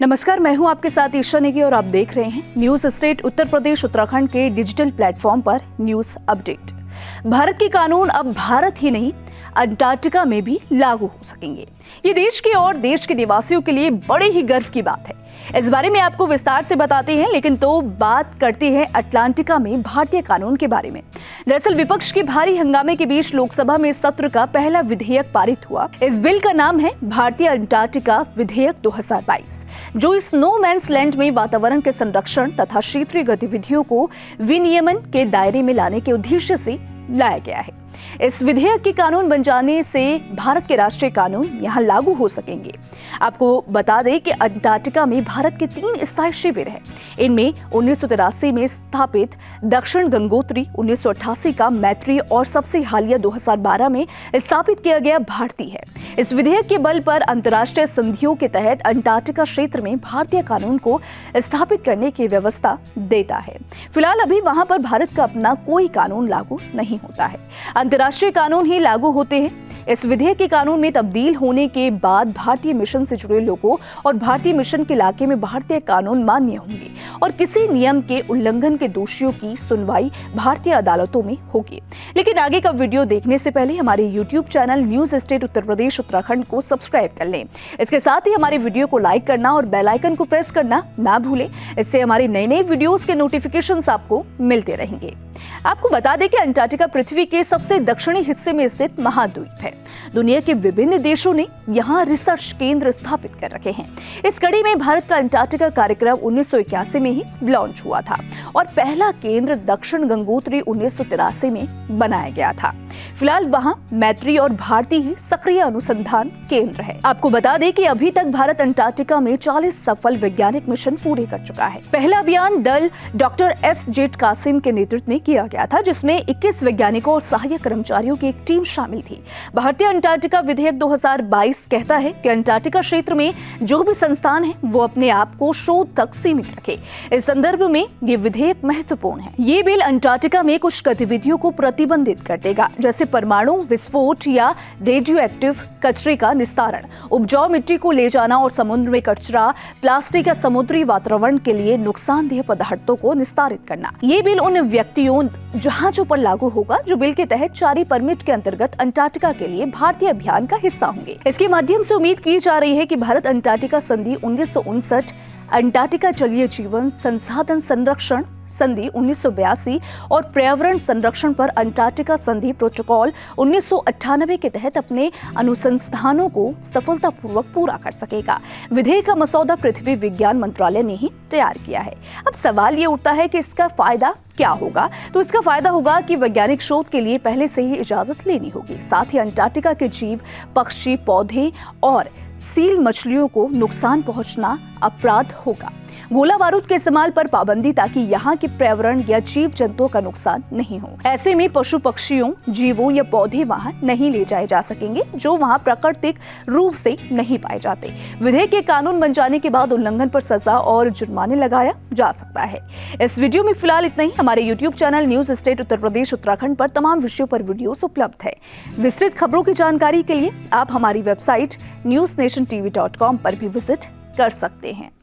नमस्कार, मैं हूं आपके साथ ईशा नेगी और आप देख रहे हैं न्यूज स्टेट उत्तर प्रदेश उत्तराखंड के डिजिटल प्लेटफॉर्म पर न्यूज अपडेट। भारत के कानून अब भारत ही नहीं अंटार्कटिका में भी लागू हो सकेंगे। ये देश की और देश के निवासियों के लिए बड़े ही गर्व की बात है। इस बारे में आपको विस्तार से बताते हैं, लेकिन तो बात करते हैं अंटार्कटिका में भारतीय कानून के बारे में। दरअसल विपक्ष के भारी हंगामे के बीच लोकसभा में सत्र का पहला विधेयक पारित हुआ। इस बिल का नाम है भारतीय अंटार्कटिका विधेयक 2022, जो इस नो मैंस लैंड में वातावरण के संरक्षण तथा क्षेत्रीय गतिविधियों को विनियमन के दायरे में लाने के उद्देश्य से लाया गया है। इस विधेयक के कानून बन जाने से भारत के राष्ट्रीय कानून यहां लागू हो सकेंगे। आपको बता दें कि अंटार्कटिका में भारत के 3 स्थायी शिविर हैं। इनमें 1983 में स्थापित दक्षिण गंगोत्री, 1988 का मैत्री और सबसे हालिया 2012 में स्थापित किया गया भारती है। इस विधेयक के बल पर अंतर्राष्ट्रीय संधियों के तहत अंटार्कटिका क्षेत्र में भारतीय कानून को स्थापित करने की व्यवस्था देता है। फिलहाल अभी वहां पर भारत का अपना कोई कानून लागू नहीं होता है, अंतर्राष्ट्रीय कानून ही लागू होते हैं। इस विधेयक के कानून में तब्दील होने के बाद भारतीय मिशन से जुड़े लोगों और भारतीय मिशन के इलाके में भारतीय कानून मान्य होंगे और किसी नियम के उल्लंघन के दोषियों की सुनवाई भारतीय अदालतों में होगी। लेकिन आगे का वीडियो देखने से पहले हमारे YouTube channel news state Uttar Pradesh Uttarakhand को सब्सक्राइब कर लें। इसके साथ ही हमारे वीडियो को लाइक करना और बेल आइकन को प्रेस करना ना भूलें। इससे हमारे नए वीडियोस के नोटिफिकेशंस आपको मिलते रहेंगे। आपको बता दें कि अंटार्कटिका पृथ्वी के सबसे दक्षिणी हिस्से में स्थित महाद्वीप है। दुनिया के विभिन्न देशों ने यहाँ रिसर्च केंद्र स्थापित कर रखे हैं। इस कड़ी में भारत का अंटार्कटिका कार्यक्रम 1981 में ही लॉन्च हुआ था और पहला केंद्र दक्षिण गंगोत्री 1983 में बनाया गया था। फिलहाल वहाँ मैत्री और भारती ही सक्रिय अनुसंधान केंद्र है। आपको बता दें कि अभी तक भारत अंटार्कटिका में 40 सफल वैज्ञानिक मिशन पूरे कर चुका है। पहला अभियान दल डॉक्टर एस जेट कासिम के नेतृत्व में किया गया था, जिसमें 21 वैज्ञानिकों और सहायक कर्मचारियों की एक टीम शामिल थी। भारतीय अंटार्कटिका विधेयक 2022 कहता है कि अंटार्कटिका क्षेत्र में जो भी संस्थान है वो अपने आप को शोध तक सीमित रखे। इस संदर्भ में ये विधेयक महत्वपूर्ण है। ये बिल अंटार्कटिका में कुछ गतिविधियों को प्रतिबंधित कर देगा, जैसे परमाणु विस्फोट या रेडियो एक्टिव कचरे का निस्तारण, उपजाऊ मिट्टी को ले जाना और समुद्र में कचरा, प्लास्टिक या समुद्री वातावरण के लिए नुकसानदेह पदार्थों को निस्तारित करना। ये बिल उन व्यक्तियों जहाजों पर लागू होगा जो बिल के तहत जारी परमिट के अंतर्गत अंटार्कटिका के लिए भारतीय अभियान का हिस्सा होंगे। इसके माध्यम से उम्मीद की जा रही है कि भारत अंटार्कटिका संधि 1959, अंटार्कटिका जलीय जीवन संसाधन संरक्षण संधि 1982 और पर्यावरण संरक्षण पर अंटार्कटिका संधि प्रोटोकॉल 1998 के तहत अपने अनुसंधानों को सफलतापूर्वक पूरा कर सकेगा। विधेयक का मसौदा पृथ्वी विज्ञान मंत्रालय ने ही तैयार किया है। अब सवाल ये उठता है कि इसका फायदा क्या होगा। तो इसका फायदा होगा कि वैज्ञानिक शोध के लिए पहले से ही इजाजत लेनी होगी। साथ ही अंटार्कटिका के जीव, पक्षी, पौधे और सील मछलियों को नुकसान पहुंचना अपराध होगा। गोला बारूद के इस्तेमाल पर पाबंदी, ताकि यहाँ के पर्यावरण या जीव जंतुओं का नुकसान नहीं हो। ऐसे में पशु पक्षियों, जीवों या पौधे वहाँ नहीं ले जाए जा सकेंगे जो वहाँ प्राकृतिक रूप से नहीं पाए जाते। विधेयक के कानून बन जाने के बाद उल्लंघन पर सजा और जुर्माने लगाया जा सकता है। इस वीडियो में फिलहाल इतना ही। हमारे YouTube channel news state Uttar Pradesh Uttarakhand पर तमाम विषयों पर वीडियोस उपलब्ध है। विस्तृत खबरों की जानकारी के लिए आप हमारी वेबसाइट newsnationtv.com पर भी विजिट कर सकते हैं।